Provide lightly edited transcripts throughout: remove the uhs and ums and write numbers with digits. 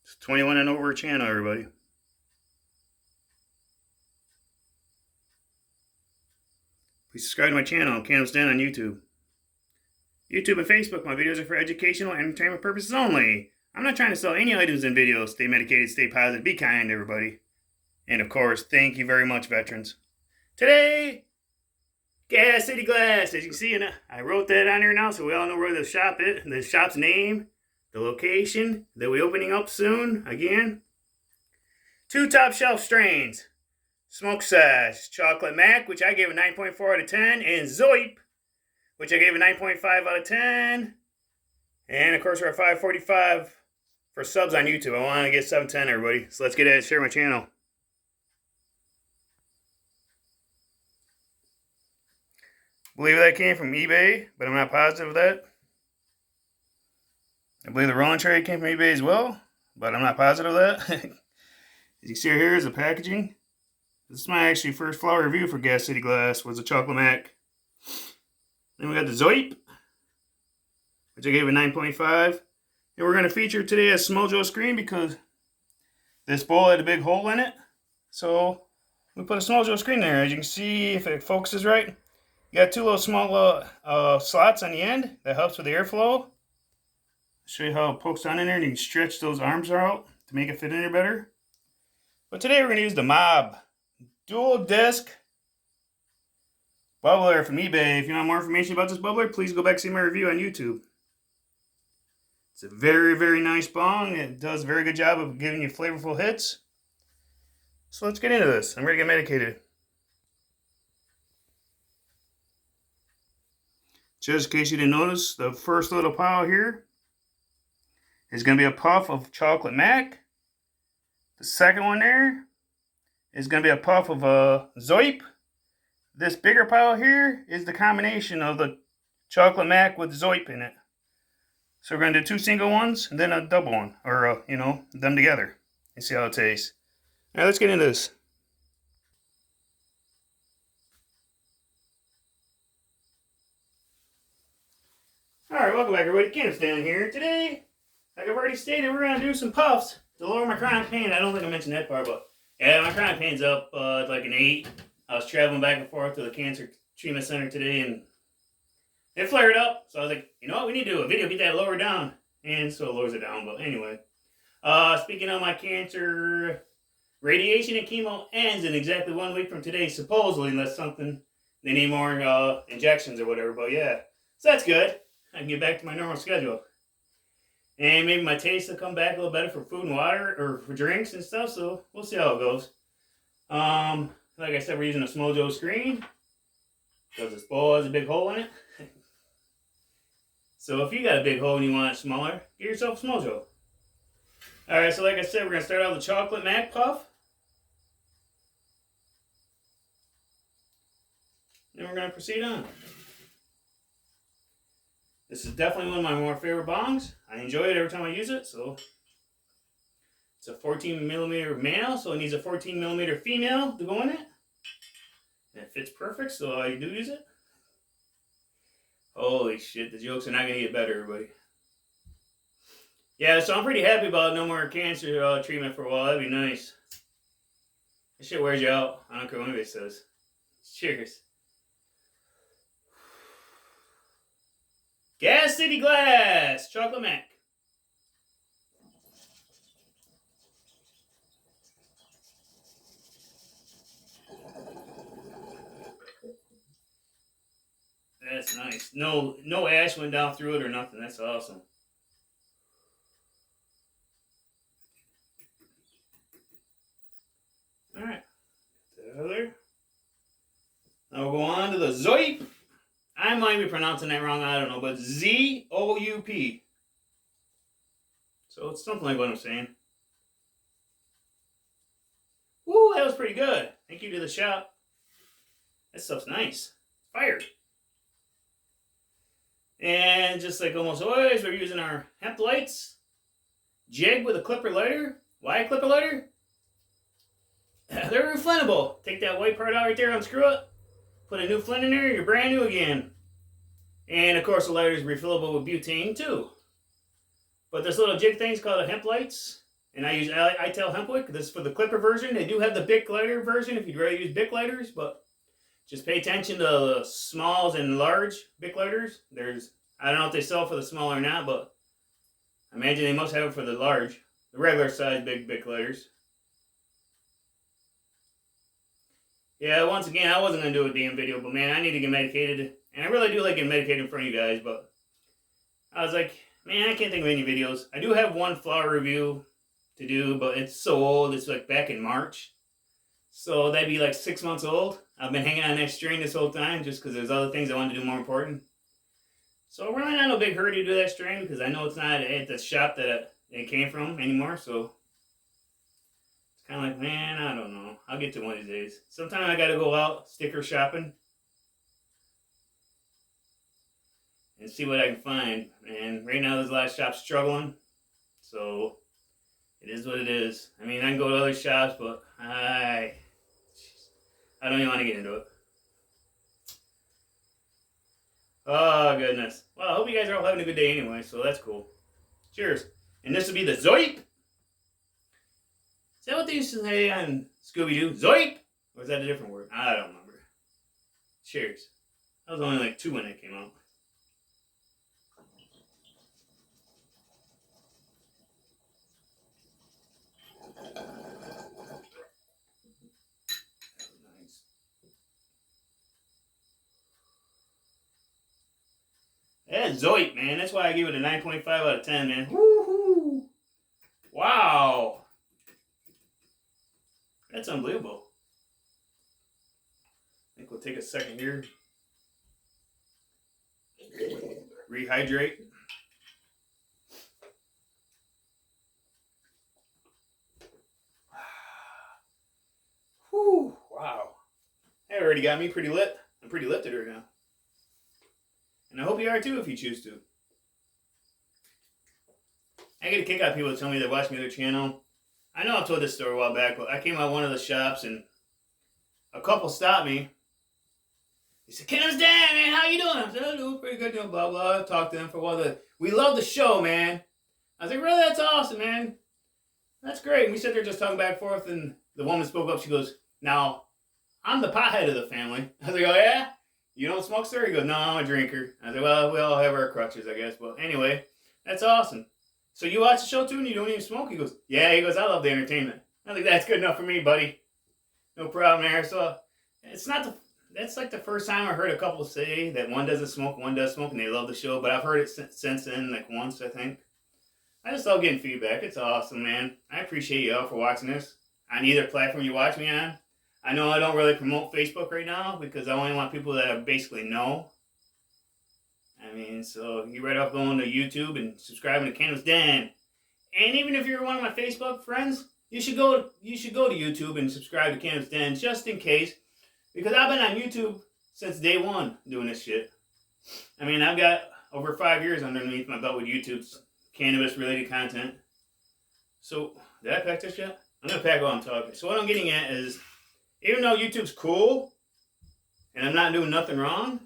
It's 21 and over channel, everybody. Please subscribe to my channel, Cannabis Den on YouTube. YouTube and Facebook, my videos are for educational and entertainment purposes only. I'm not trying to sell any items in videos. Stay medicated, stay positive, be kind, everybody. And of course, thank you very much, veterans. Today, Gas City Glass. As you can see, I wrote that on here now so we all know where the shop is, the shop's name, the location that we're opening up soon again. 2 top shelf strains. Smoke Sesh, Chocolate Mac, which I gave a 9.4 out of 10, and Zoup, which I gave a 9.5 out of 10. And of course, we're at 545 for subs on YouTube. I want to get 710, everybody. So let's get at it, share my channel. I believe that came from eBay, but I'm not positive of that. I believe the rolling tray came from eBay as well, but I'm not positive of that. As you see here is the packaging. This is my actually first flower review for Gas City Glass, was the Chocolate Mac. Then we got the Zoup, which I gave a 9.5. And we're going to feature today a Smojo screen because this bowl had a big hole in it. So we put a Smojo screen there. As you can see, if it focuses right, you got 2 little small slots on the end. That helps with the airflow. I'll show you how it pokes on in there and you can stretch those arms out to make it fit in there better. But today we're going to use the Mob dual disc bubbler from eBay. If you want more information about this bubbler, please go back and see my review on YouTube. It's a very, very nice bong. It does a very good job of giving you flavorful hits. So let's get into this. I'm ready to get medicated. Just in case you didn't notice, the first little pile here is going to be a puff of Chocolate Mac. The second one there is going to be a puff of Zoup. This bigger pile here is the combination of the Chocolate Mac with Zoup in it. So we're going to do 2 single ones and then a double one, or them together, and see how it tastes. All right, let's get into this. All right, welcome back, everybody. Cannabis down here. Today, like I've already stated, we're going to do some puffs to lower my chronic pain. I don't think I mentioned that part, but yeah, my chronic pain's up like an 8. I was traveling back and forth to the cancer treatment center today, and it flared up. So I was like, you know what, we need to do a video, get that lower down. And so it lowers it down. But anyway, speaking of my cancer, radiation and chemo ends in exactly 1 week from today, supposedly, unless they need more injections or whatever. But yeah, so that's good. I can get back to my normal schedule. And maybe my taste will come back a little better for food and water, or for drinks and stuff, so we'll see how it goes. Like I said, we're using a Smojo screen, because this bowl has a big hole in it. So if you got a big hole and you want it smaller, get yourself a Smojo. Alright, so like I said, we're going to start out with the Chocolate Mac puff. Then we're going to proceed on. This is definitely one of my more favorite bongs. I enjoy it every time I use it. So it's a 14mm male, so it needs a 14mm female to go in it. And it fits perfect, so I do use it. Holy shit, the jokes are not going to get better, everybody. Yeah, so I'm pretty happy about no more cancer treatment for a while. That'd be nice. This shit wears you out. I don't care what anybody says. Cheers. Gas City Glass, Chocolate Mac. That's nice. No ash went down through it or nothing. That's awesome. All right. The other. Now we'll go on to the Zoup. I might be pronouncing that wrong, I don't know, but Zoup. So it's something like what I'm saying. Woo, that was pretty good. Thank you to the shop. That stuff's nice. Fire. And just like almost always, we're using our hemp lights. Jig with a clipper lighter. Why a clipper lighter? They're refillable. Take that white part out right there, unscrew it. Put a new flint in there, you're brand new again. And of course the lighter is refillable with butane too. But this little jig thing's called a hemp lights. And I use ITEL hemp wick. This is for the clipper version. They do have the Bic lighter version if you'd rather use Bic lighters, but just pay attention to the smalls and large Bic lighters. I don't know if they sell for the small or not, but I imagine they must have it for the large, the regular size big Bic lighters. Yeah, once again, I wasn't going to do a damn video, but man, I need to get medicated. And I really do like getting medicated in front of you guys, but I was like, man, I can't think of any videos. I do have one flower review to do, but it's so old. It's like back in March. So that'd be like 6 months old. I've been hanging on that strain this whole time just because there's other things I wanted to do more important. So really not no big hurry to do that strain because I know it's not at the shop that it came from anymore. So it's kind of like, man, I don't know. I'll get to one of these days. Sometime I got to go out sticker shopping and see what I can find. And right now there's a lot of shops struggling. So it is what it is. I mean, I can go to other shops, but I don't even want to get into it. Oh, goodness. Well, I hope you guys are all having a good day anyway, so that's cool. Cheers. And this will be the zoup. Is that what they used to say on Scooby-Doo? Zoup? Or is that a different word? I don't remember. Cheers. I was only like 2 when it came out. That's zoup, man. That's why I give it a 9.5 out of 10, man. Woohoo! Wow. That's unbelievable. I think we'll take a second here. Rehydrate. Whew, wow. That already got me pretty lit. I'm pretty lifted right now. And I hope you are too if you choose to. I get a kick out of people that tell me they watch me on their channel. I know I've told this story a while back, but I came out of one of the shops and a couple stopped me. They said, "Cannabis Dan, man, how you doing?" I said, "I'm doing pretty good, doing blah, blah." I talked to them for a while. "We love the show, man." I was like, "Really? That's awesome, man. That's great." And we sat there just talking back and forth, and the woman spoke up. She goes, "Now, I'm the pothead of the family." I was like, "Oh, yeah? You don't smoke, sir?" He goes, "No, I'm a drinker." I was like, "Well, we all have our crutches, I guess." But anyway, that's awesome. "So you watch the show too and you don't even smoke?" He goes, "Yeah." He goes, "I love the entertainment." I was like, "That's good enough for me, buddy. No problem there." So that's like the first time I heard a couple say that one doesn't smoke, one does smoke, and they love the show. But I've heard it since then, like once, I think. I just love getting feedback. It's awesome, man. I appreciate y'all for watching this on either platform you watch me on. I know I don't really promote Facebook right now because I only want people that I basically know. I mean, so you right off going to YouTube and subscribing to Cannabis Den. And even if you're one of my Facebook friends, you should go to YouTube and subscribe to Cannabis Den just in case. Because I've been on YouTube since day one doing this shit. I mean, I've got over 5 years underneath my belt with YouTube's cannabis-related content. So, did I pack this yet? I'm going to pack while I'm talking. So what I'm getting at is, even though YouTube's cool, and I'm not doing nothing wrong,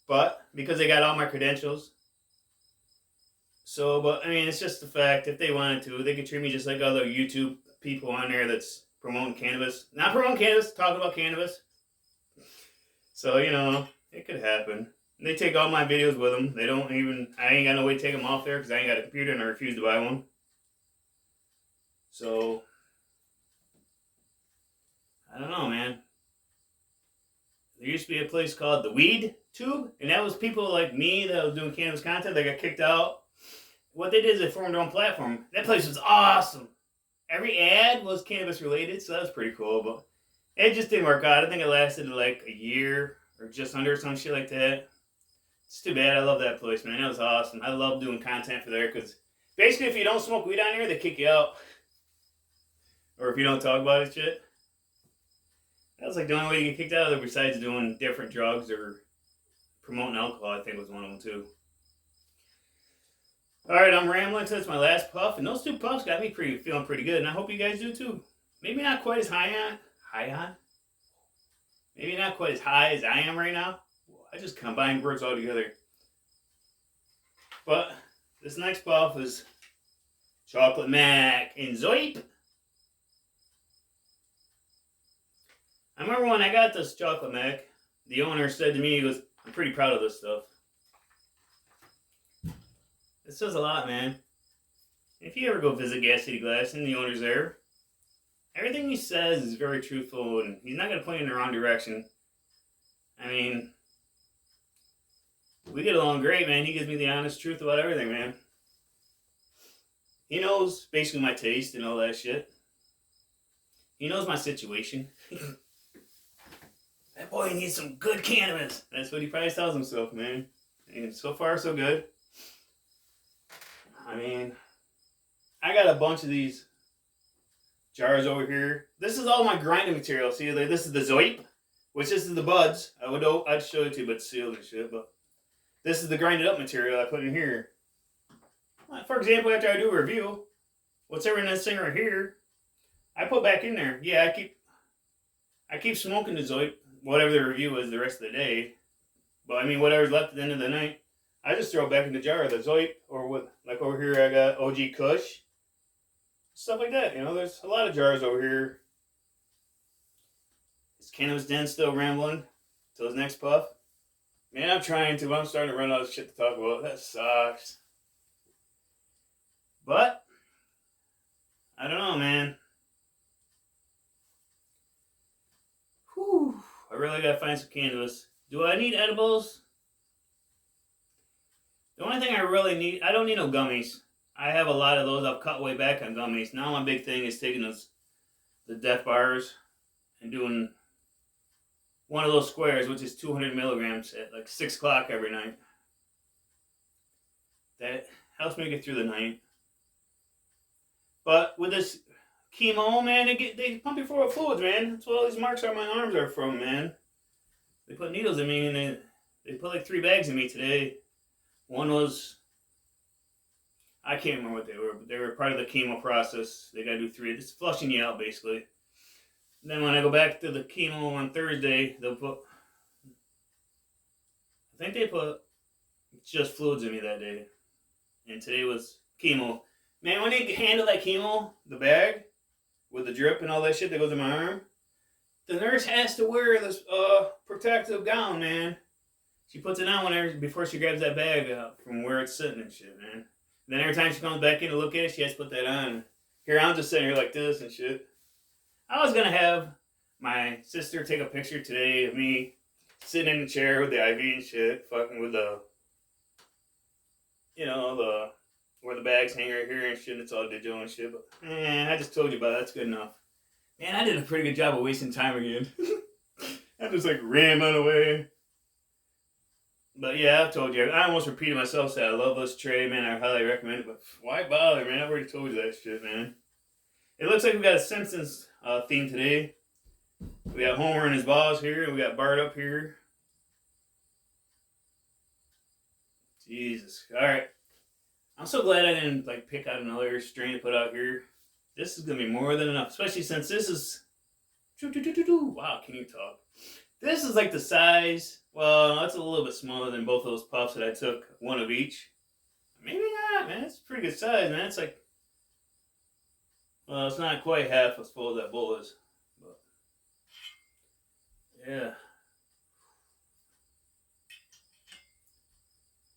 but because they got all my credentials. So, but I mean, it's just the fact, if they wanted to, they could treat me just like other YouTube people on there that's promoting cannabis. Not promoting cannabis, talking about cannabis. So, you know, it could happen. They take all my videos with them. I ain't got no way to take them off there because I ain't got a computer and I refuse to buy one. So, I don't know, man. There used to be a place called the Weed Tube, and that was people like me that was doing cannabis content that got kicked out. What they did is they formed their own platform. That place was awesome. Every ad was cannabis related, so that was pretty cool, but it just didn't work out. I think it lasted like a year or just under, some shit like that. It's too bad. I love that place, man. That was awesome. I love doing content for there because basically if you don't smoke weed on here, they kick you out. Or if you don't talk about it, shit. That was like the only way you get kicked out of there besides doing different drugs or promoting alcohol, I think was one of them too. Alright, I'm rambling, so it's my last puff, and those 2 puffs got me feeling pretty good, and I hope you guys do too. Maybe not quite as high on? Maybe not quite as high as I am right now. I just combined words all together. But this next puff is chocolate mac, and zoup. I remember when I got this chocolate mac, the owner said to me, he goes, I'm pretty proud of this stuff. It says a lot, man. If you ever go visit Gas City Glass and the owner's there, everything he says is very truthful and he's not going to point you in the wrong direction. I mean, we get along great, man. He gives me the honest truth about everything, man. He knows basically my taste and all that shit. He knows my situation. That boy needs some good cannabis. That's what he probably tells himself, man. And so far, so good. I mean, I got a bunch of these jars over here. This is all my grinding material. See, like, this is the zoup, which this is the buds. I'd show it to you, but it's sealed and shit. But this is the grinded up material I put in here. For example, after I do a review, whatever in this thing right here, I put back in there. Yeah, I keep smoking the zoup, whatever the review is the rest of the day. But I mean, whatever's left at the end of the night, I just throw it back in the jar, the zoup, or what, like over here I got OG Kush. Stuff like that, you know, there's a lot of jars over here. Is Cannabis Den still rambling till his next puff? Man, I'm trying to, but I'm starting to run out of shit to talk about. That sucks. But, I don't know, man. Whew. I really gotta find some cannabis. Do I need edibles? The only thing I really need, I don't need no gummies. I have a lot of those. I've cut way back on gummies. Now my big thing is taking the death bars and doing one of those squares, which is 200 milligrams at like 6 o'clock every night. That helps me get through the night. But with this chemo, man, they pump you full of fluids, man. That's what all these marks on my arms are from, man. They put needles in me, and they put like 3 bags in me today. One was, I can't remember what they were, but they were part of the chemo process. They got to do 3. It's flushing you out, basically. And then when I go back to the chemo on Thursday, they'll put, I think they put just fluids in me that day. And today was chemo. Man, when they handle that chemo, the bag, with the drip and all that shit that goes in my arm, the nurse has to wear this protective gown, man. She puts it on before she grabs that bag out from where it's sitting and shit, man. And then every time she comes back in to look at it, she has to put that on. Here, I'm just sitting here like this and shit. I was going to have my sister take a picture today of me sitting in the chair with the IV and shit, fucking with the, you know, where the bags hang right here and shit. It's all digital and shit. But, man, I just told you about it. That's good enough. Man, I did a pretty good job of wasting time again. I just like rambling away. But yeah, I've told you. I almost repeated myself, saying I love this tray, man. I highly recommend it. But why bother, man? I've already told you that shit, man. It looks like we got a Simpsons theme today. We got Homer and his balls here, and we got Bart up here. Jesus. All right. I'm so glad I didn't like pick out another strain to put out here. This is gonna be more than enough, especially since this is. Wow, can you talk? This is like the size. Well, it's a little bit smaller than both those puffs that I took, one of each. Maybe not, man. It's a pretty good size, man. It's like, well, it's not quite half as full as that bowl is, but yeah.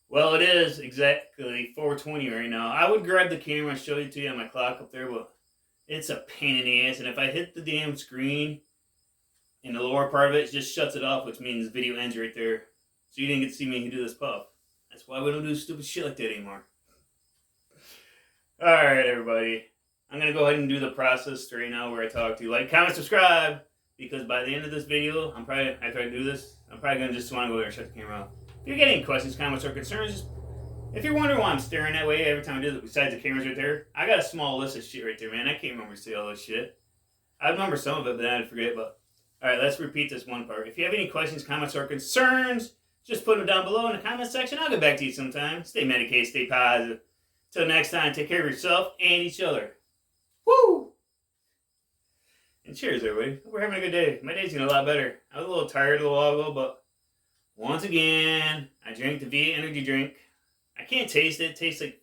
Well, it is exactly 4:20 right now. I would grab the camera and show it to you on my clock up there, but it's a pain in the ass. And if I hit the damn screen in the lower part of it, it just shuts it off, which means the video ends right there. So you didn't get to see me do this puff. That's why we don't do stupid shit like that anymore. Alright, everybody. I'm going to go ahead and do the process right now where I talk to you. Like, comment, subscribe, because by the end of this video, after I do this, I'm probably going to just want to go there and shut the camera off. If you get any questions, comments, or concerns, if you're wondering why I'm staring that way every time I do it, besides the cameras right there, I got a small list of shit right there, man. I can't remember to say all this shit. I remember some of it, but then I'd forget. But alright, let's repeat this one part. If you have any questions, comments, or concerns, just put them down below in the comment section. I'll get back to you sometime. Stay medicated, stay positive. Till next time, take care of yourself and each other. Woo! And cheers, everybody. Hope we're having a good day. My day's getting a lot better. I was a little tired a little while ago, but once again, I drank the V8 energy drink. I can't taste it. It tastes like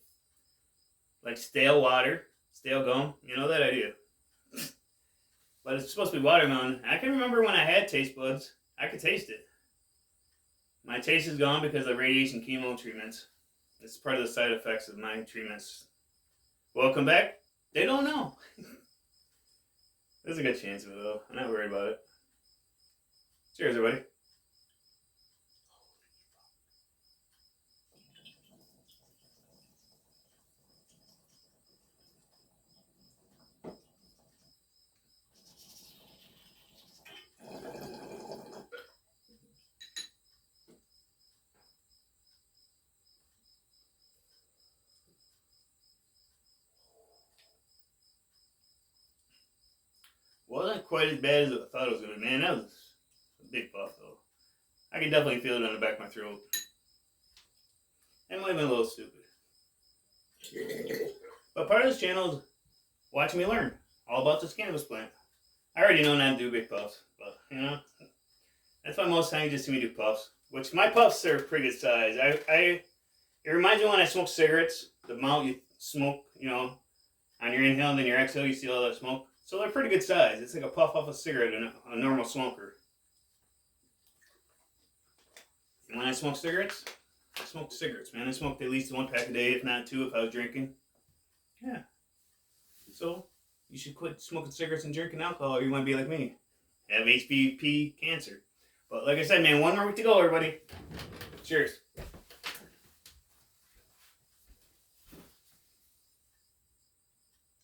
like stale water, stale gum. You know that I do. But it's supposed to be watermelon. I can remember when I had taste buds, I could taste it. My taste is gone because of radiation chemo treatments. It's part of the side effects of my treatments. Welcome back. They don't know. There's a good chance of it though. I'm not worried about it. Cheers, everybody. Wasn't quite as bad as I thought it was going to be. Man, that was a big puff, though. I can definitely feel it on the back of my throat. That might have been a little stupid. But part of this channel is watching me learn all about this cannabis plant. I already know not to do big puffs, but, you know, that's why most times you just see me do puffs. Which, my puffs are pretty good size. It reminds me when I smoke cigarettes. The amount you smoke, you know, on your inhale and then your exhale, you see all that smoke. So they're pretty good size. It's like a puff off a cigarette in a normal smoker. And when I smoke cigarettes, I smoke cigarettes, man. I smoked at least 1 pack a day, if not 2 if I was drinking. Yeah. So, you should quit smoking cigarettes and drinking alcohol or you might be like me. Have HPV cancer. But like I said, man, 1 more week to go, everybody. Cheers.